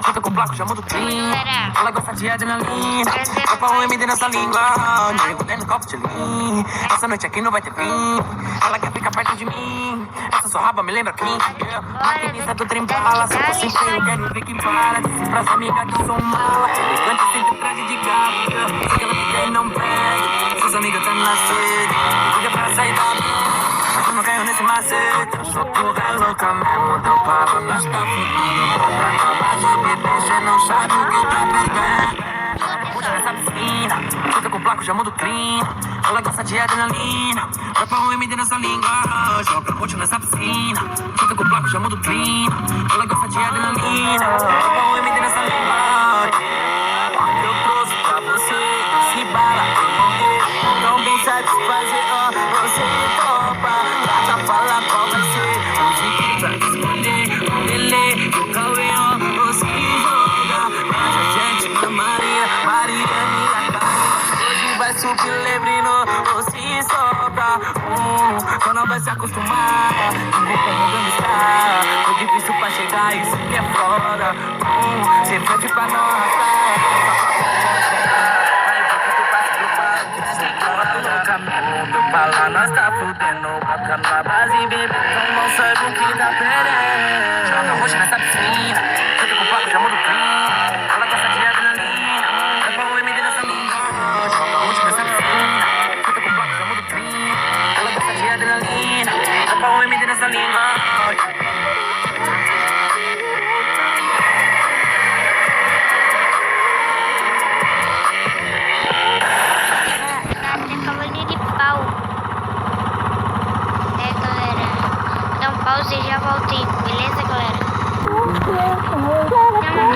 Junto com o bloco, já muda o clima. Galera, Ela gosta de adrenalina. prazer Vai pra falar MD nessa com língua. Nego dentro do copo de lean. Essa noite aqui não vai ter fim. Ela quer ficar perto de mim. Essa sua raba me lembra quem? Maquinista do trem bala. Se eu tô sem freio, quero ver quem para. Disse pras amigas que eu sou mala. Elegante sempre traje de gato. Se ela fica e não pede. Seus amigos tá na sede. Liga pra sair da vida. Mas eu não caio nesse macete. Eu sou porra louca mesmo. Deu para nós tá fudido. Pra acabar de beber, cê não sabe o que tá perdendo. Puxa nessa piscina, junta com o placo, já muda o clima. Ela gosta de adrenalina. Vai pra um MD nessa língua. Joga roxo nessa piscina. Junta com o placo, já muda o clima. Ela gosta de adrenalina. Vai pra um MD nessa língua. Eu trouxe pra você esse bala. Não bem satisfazer, ó. Você topa. Bata, fala qual vai ser. Música pra esconder. O Lelê, o Cauê, ó. Você joga. Mas a gente na Maria e a cara. Hoje vai subir lebrino. Você sobra. Só não vai se acostumar. Ninguém como está. Foi difícil pra chegar, isso que é foda. Cê frente pra não arrastar. Pra lá nós tá fudendo, bota na base, bebê, então não sabe o que tá perdendo. Joga roxo nessa piscina, junto com o placo, já muda o clima. Ela gosta de adrenalina, vai pra um MD nessa língua. Joga roxo nessa piscina, junto com o placo, já muda o clima. Ela gosta de adrenalina, vai pra um MD nessa língua. cavalinho de pau. Galera. Dá um pause e já voltei. Beleza, galera? Chama aqui, galera.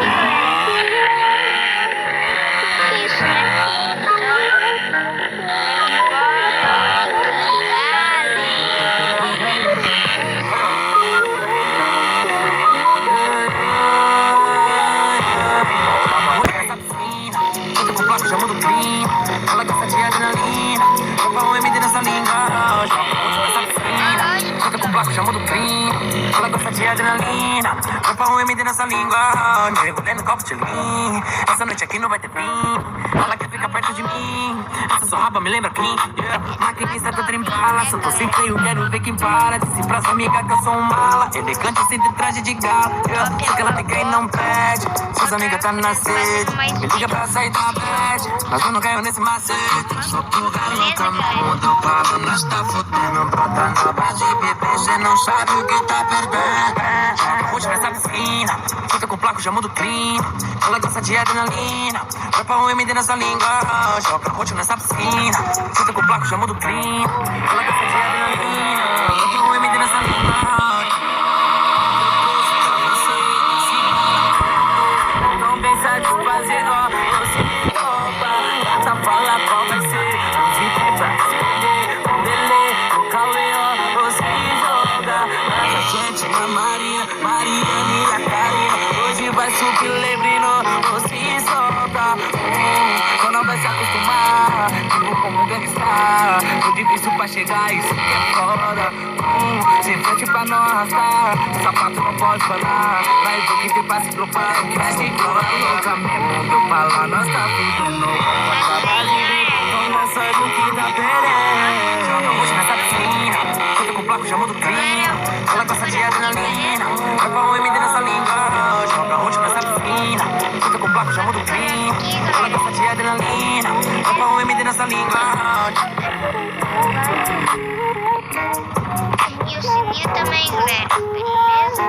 Isso, né? Junto com o bloco, já muda o clima. Ela gosta de adrenalina. Vai pra um MD nessa língua. Joga roxo nessa piscina. Junto com o bloco, já muda o clima. Ela gosta de adrenalina. Vai pra um MD nessa língua. Nego dentro do copo de lean. Essa noite aqui não vai ter fim. Ela quer ficar perto de mim. Essa sua raba me lembra quem? Maquinista do trem bala. Se eu tô sem freio, quero ver quem para. Disse pras amigas que eu sou mala. Elegante sempre traje de galo. Só que ela fica e não pede. Seus amigos tá na sede. Me liga pra sair da bad. Mas eu não caio nesse macete. Sou porra louca mesmo. Deu para nós tá fudendo. Brota na base, bebê, cê não sabe o que tá perdendo. Joga roxo nessa piscina. Junta com o placo, já muda o clima. Ela gosta de adrenalina. Vai pra um MD nessa língua. Joga roxo nessa piscina. Junta com o placo, já muda o clima. Ela gosta de adrenalina. Vai pra um MD nessa língua. Não bem satisfazer, ó. Você topa. Bata, fala qual vai ser. Música pra esconder. O Lelê, o Cauê, ó. Você joga. Mas a gente na Maria e a Karina. Hoje vai subir lebrino. Você sobra. Só não vai se acostumar. Tipo como gangsta. Foi difícil pra chegar, isso que é foda. Sem frente pra não arrastar. O sapato não pode falar. Mas o que tem pra se preocupar? O que vai se embora louca mesmo. Deu pra lá, nós tá fudendo. Então não sabe o que tá perdendo. Joga roxo nessa piscina. Junta com o placo, já muda o clima. Ela gosta de adrenalina. Vai pra um MD nessa língua. Joga roxo nessa piscina. Junta com o placo, já muda o clima. Ela gosta de adrenalina. Vai pra um MD nessa língua. E o sininho também, galera. Beleza?